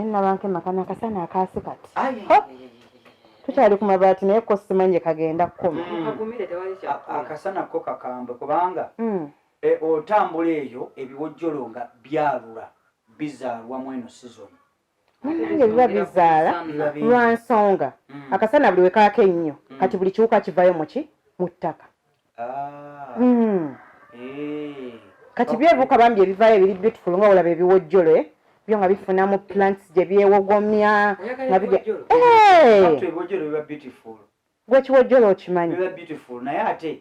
Nabanke makana kasana akasi kati. Tukyali ku mabaati naye ko simanye kagenda kkoma. Akasana ko kakamba kubanga otambula eyo ebiwojjolo nga byalula bizaalwa mu eno season. Nange biba bizaala lwa nsonga. Akasana buli wekaako ennyo kati buli kiwuka kivayo mu ttaka. Kati byebuuka bambi ebivaayo ebiri beautiful nga olaba ebiwojjolo byo nga bifunamu plants gye byewogomya nga ebiwojjolo biba beautiful. Gwe kiwojjolo okimanyi? Biba beautiful naye ate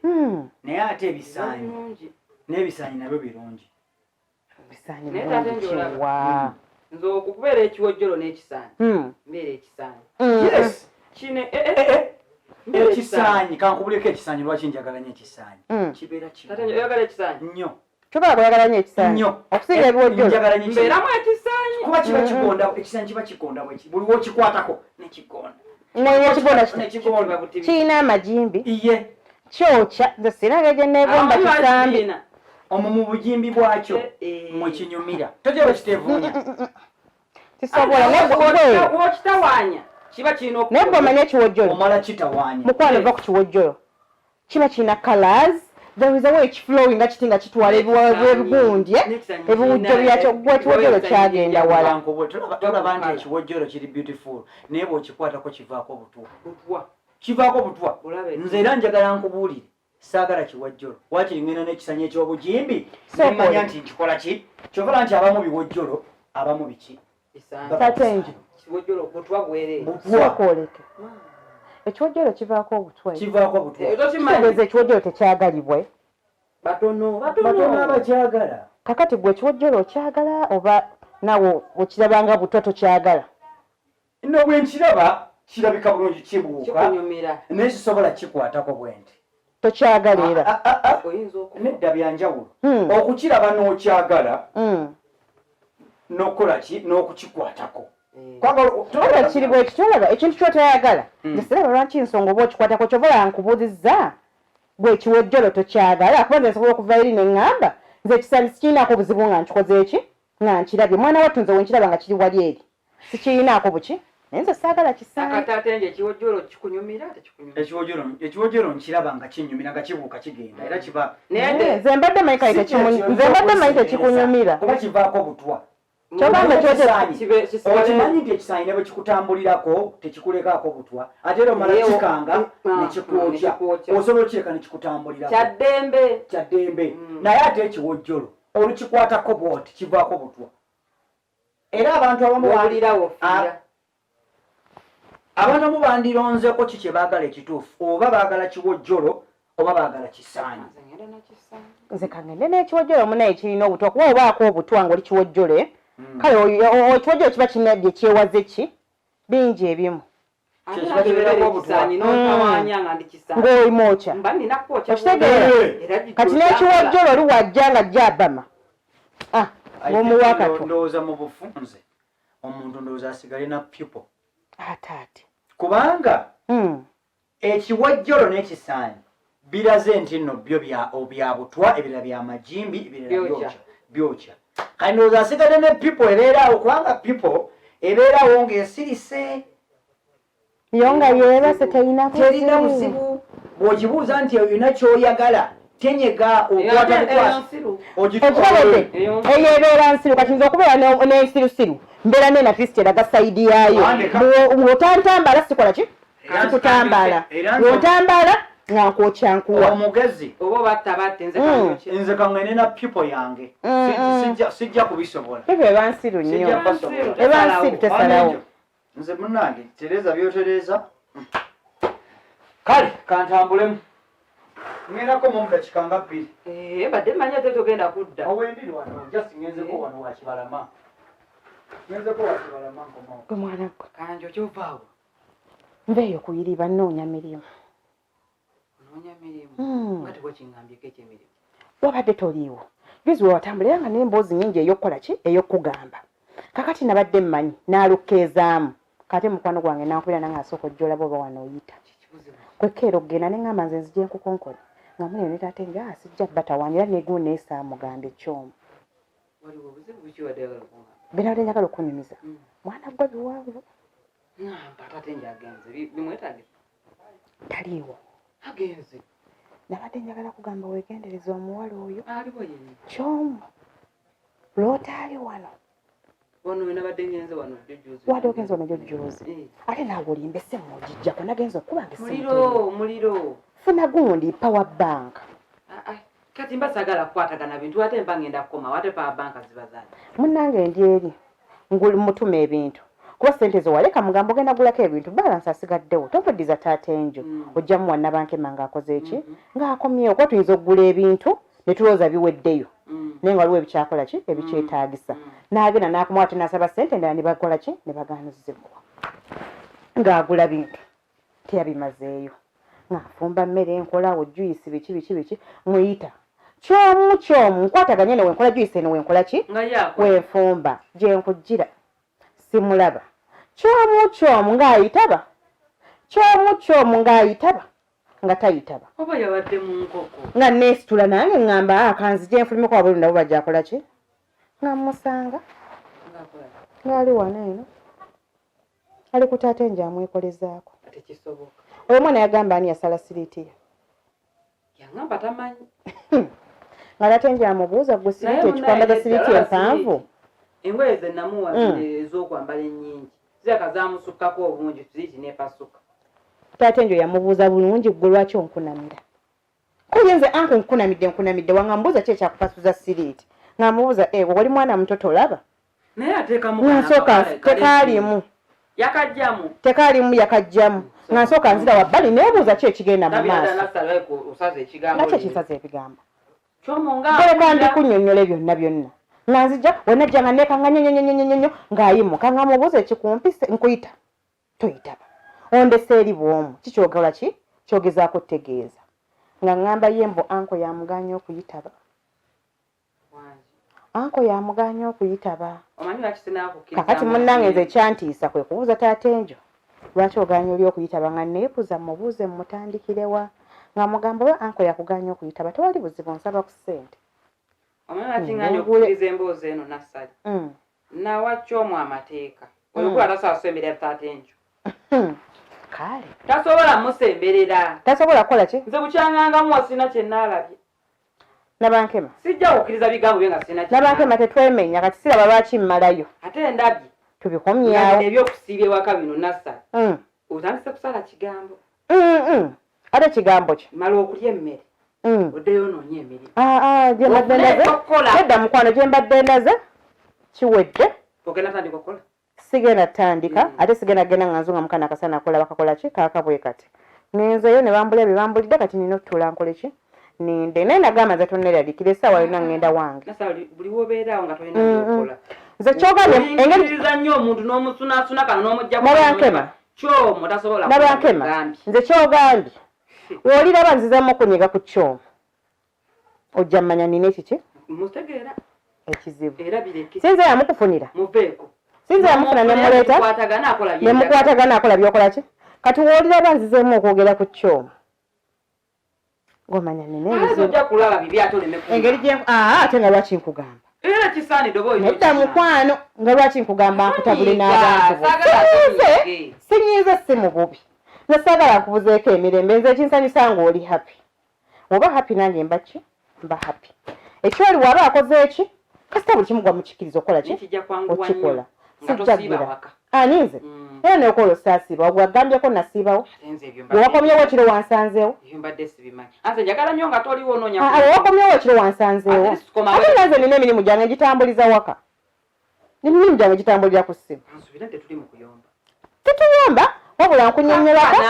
ebisaanyi n'ebisaanyi nabyo birungi. Ebisaanyi birungi kiwa. Nze okubeera ekiwojjolo n'ekisaanyi. Mbeera ekisaanyi. Yes. Kine ekisaanyi kankubuleko ekisaanyi lwaki njagala nnyo ekisaanyi. Kibeera Kati oyagala ekisaanyi? nnyo. Kyokka oyagala nnyo ekisaanyi? Nnyo. Okusinga ebiwojjolo. Njagala nnyo mbeeramu ekisaanyi. Kuba kiba kigonda ekisaanyi kiba kigonda buli wokikwatako nekigonda. Nekigonda kiyina amajimbi. Iye. Kyokya nze sirage gye neebomba kisambi. Omwo mu bujimbi bwakyo mwe kinyumira. Tojja bakiteevuunya. Tisobola wokitawaanya kiba kirina okuba. naye bw'omanya ekiwojjolo omala kitawaanya. mukwano va ku kiwojjolo kiba kirina colors. There is a way flowing nga kiti nga kitwala ebigundye ebiwujjo byakyo gwe ekiwojjolo kyagenda wala. Tolaba nti ekiwojjolo kiri beautiful naye bw'okikwatako kivaako butwa. Kivaako butwa. Nze era njagala nkubuulire saagala kiwojjolo waakiri ngenda n'ekisaanyi eky'obujimbi nemanya nti nkikola ki kyovala nti abamu biwojjolo abamu biki Tatenje kiwojjolo butwa bwereere. sokooleke ekiwojjolo kivaako obutwa. Kivaako butwa. Kitegeeza ekiwojjolo tekyagalibwe. Batono abakyagala. Kakati gwe ekiwojjolo okyagala oba nawe okirabanga butwa tokyagala? Nno bwe nkiraba kirabika bulungi kibuuka kikunyumira naye kisobola kikwatako bwenti. Tokyagala era? Nedda byanjawulo. Okukiraba n'okyagala n'okukola ki n'okukikwatako. Oba kiri bwe kitolaga ekintu ky'otoyagala nze siraba lwaki nsonga oba okikwatako kyobola nkubuuzizza gwe ekiwojjolo tokyagala kuba nze nsobola okuva eri ne ŋŋamba nze ekisaanyi sikirinaako buzibu nga nkikoze eki nga nkirabye mwana wattu nze wenkiraba nga kiri wali eri sikirinaako buki naye nze saagala kisaanyi. Akatatenje ekiwojjolo kikunyumira tekikunyumira? Ekiwojjolo nkiraba nga kinyumira nga kibuuka kigenda era kiba nze mbadde manyi kale tekikunyumira kuba kivaako butwa. Kyobanga okimanyi nti ekisaanyi ne bwe kikutambulirako tekikulekaako butwa ate era omala kikanga nekikwokya osobola okireka nekikutambulirako kyaddembe naye ate ekiwojjolo olukikwatako bwoti kivaako butwa. Era abantu abamu bandironzeko ki kye baagala ekituufu oba baagala kiwojjolo oba baagala kisaanyi. nze kangende n'ekiwojjolo munaye kirina obutwa kuba obaako obutwa ng'oli kiwojjolo kale ekiwojjolo kiba kirina bye kyewaze ki bingi ebimu ng'olimwokya okitegeera kati n'ekiwojjolo oli wajja nga gyabama ng'omuwakato ndowooza mu bufunze omuntu ndowooza asigale na pupil ate kubanga ekiwojjolo n'ekisaanyi biraze nti nno byo bya butwa ebirala bya majimbi ebirala byokya. Kati ndowooza asigale ne pupil ebeeraawo kubanga pupil ebeeraawo ng'esirise yo nga yeebase terina buzibu. Bw'okibuuza nti olina ky'oyagala tenyega okwataokikoledde eyo ebeera nsiru kati nze okubeera n'ensirusiru mbeera nena kristo eraga sayidi yaayo bw'otantambala sikola ki sikutambala bw'otambala nga nkwokyankuwa omugezi oba battabatte nze kangende na pupil yange sijja kubisobola. ebyo eba nsiru nnyo eba nsiru tesalawo. Nze munnange tereza byotereza kale kantambulemu ngendako mu dakiika nga 2. Badde manya te togenda kudda. Owendiri wano just ngenzeko wano wakibalama. Ngenzeko wakibalama nkomawo. Gwe mwana gwe. Kanjo kyovaawo. Nveeyo kuyiriba nnoonya mirimu. Noonya mirimu? Bati bwekingambye eky'emirimu. Wabadde toliiwo. Bizi wewatambulira nga n'emboozi nnyingi ey'okukola ki ey'okugamba. Kakati nabadde mmanyi n'alukkeezaamu. Kate mukwano gwange nankubira nange asooka ojjola bw'oba wano oyita. Kwekkeera okugenda ne ŋŋamba nze nzigye nkukonkole. Nga mune ne tate nga sijja batawaanyira n'egulu n'esaa mugamba ekyomu. Waliwo obuzibu buki wadde oyagala okungamba? Benabadde njagala okunyumiza. mwana gwa biwanvu tate nje agenze bimwetagisa taliiwo agenze nabadde njagala kugamba weegendereza omuwala oyo aliwo yenni kyomu lw'otaali wano wano nabadde ngenze wano jjujjuzi wadde ogenze wano jjujjuzi ate naawe olimba essimu ogijjako nagenza okukubanga essimu muliro funa gundi power bank kati mba sagala kukwatagana bintu ate mba ngenda kukoma ate power bank ziba zaani munnange ndi eri nguli mutuma ebintu kuba sente zowaleka mugambo ogenda gulako ebintu balansi asigaddewo topuddiza taata enjo ojjamu wannabankema ng'akoze eki ng'akomyewo kuba tuyinza okugula ebintu ne tulowooza biweddeyo naye nga waliwo ebikyakola ki ebikyetaagisa n'agenda n'akomawo ate n'asaba sente endala ne bakola ki ne bagaanizibwa ng'agula bintu teyabimazeeyo ng'afumba mmere nkolawo juyisi biki muyita kyomu nkwataganye ne wenkola juyisi eno wenkola ki wenfumba gye nkujjira simulaba kyomu ng'ayitaba kyomu ng'ayitaba nga tayitaba oba yabadde mu nkoko nga neesitula nange ŋŋamba kanzi gye nfulumeko wabuli nabo bajja akola ki nga mmusanga ng'ali wano eno ali ku taata enje amwekolezaako tekisoboka oyo mwana yagamba ani yasala siriiti yaŋŋamba tamanyi nga taata enje amubuuza gwe siriiti ekikwambaza siriiti empanvu engoye ze namuwa ez'okwambala ennyingi ziraka zaamusukkako obungi siriiti n'epasuka taata enjo yamubuuza bulungi gwe lwaki onkunamira kuyenze anku nkunamidde wangambuuza ki ekyakupasuza siriiti ng'amubuuza wali mwana muto tolaba naye ateekamu nsooka tekaalimu tekaalimu yakajjamu nga nsooka nzira wabbali neebuuza ki ekigenda mu maaso nakyo kisaza ebigambo goleka ndikunnyonnyola byonna nga nzija wenajja nga neekanga nyonyonyonyonyo ng'ayimuka nga mubuuza ekikumpise nkuyita toyitaba ondese eri bw'omu kikyogola ki kyogezaako tegeeza nga ŋŋamba yembo anko yamuganya okuyitaba anko yamuganya okuyitaba kakati munnange nze ekyantiisa kwe kubuuza taata enjo lwaki oganya oli okuyitaba nga neebuuza mubuuze mmutandikirewa nga mugamba we anko yakuganya okuyitaba tewali buzibu nsaba ku ssente omanyi okukkiriza emboozi eno nassali nawa kyomu amateeka olwokuba tasobola kusemberera taata enjo kale tasobola musemberera tasobola kukola ki nze bukyangangamu wasina kyennaalabye nabankema sijja kukkiriza bigambo bye nga sina nabankema tetwemenya kati siraba lwaki mmalayo ate ndabye tubikomyawo ebyokusiibya ewaka bino nassali otandise kusala kigambo ate kigambo ki mala okulya emmere oddeyo noonya emirimu edda mukwano gye mbadde ndaze kiwedde ogenda tandika okukola sigenda tandika ate sigenda genda nga nzunga mukana akasana akola bakakola ki kaakabwe kati ngenzeyo ne bambulya bye bambulidde kati nina okutuula nkole ki ninde naye nagamba nze tonneraliikira essaawa yonna ngenda wange buli wobeeraawo nga tolina byokola nze kyogambye engeriza nnyo omuntu n'omusunaasuna kano nabankema kyomu tasobola nabankema nze kyogambye w'oliraba nzizamu okunyiga ku kyomu ojja mmanya nina ekiki mutegeera ekizibu era bireke sinze yamukufunira muveeko sinze yamufuna nemuleeta nemukwatagana akola byokola ki kati w'oliraba nzizeemu okwogera ku kyomu ng'omanya nina engeri gye ate nga lwaki nkugamba nedda mukwano nga lwaki nkugamba nkutabule n'abantu sinyiize si mu bubi nze saagala nkubuzeeko emirembe nze ekinsanyusa ng'oli happy oba happy nange mba ki mba happy ekyoli waba akoze eki kasita buli kimu gwa mukikkiriza okukola ki okikola sijjagira ani nze era neokola osaasiba ogwagambyeko nasiibawo wewakomyewo ekiro wansanzeewo wewakomyewo ekiro wansanzeewo ate nanze nina emirimu gyange gitambuliza waka emirimu gyange gitambulira ku ssimu tetuyomba wabula nkunyonyolako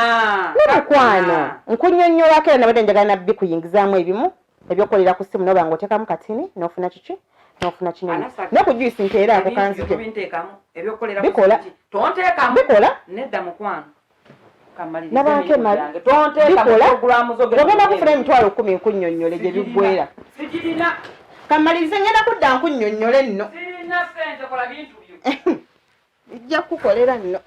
nemukwano nkunyonyolako era nabadde njagala nabbi kuyingizaamu ebimu ebyokolera ku ssimu noba ng'oteekamu katini n'ofuna kiki n'ofuna kinene n'okujuyisi nteeraako kanzije bikola nabankema bikola ogenda kufuna emitwalo 10 nkunnyonnyole gye biggwera kamalirize ngenda kudda nkunnyonnyole nno ijja kukolera nno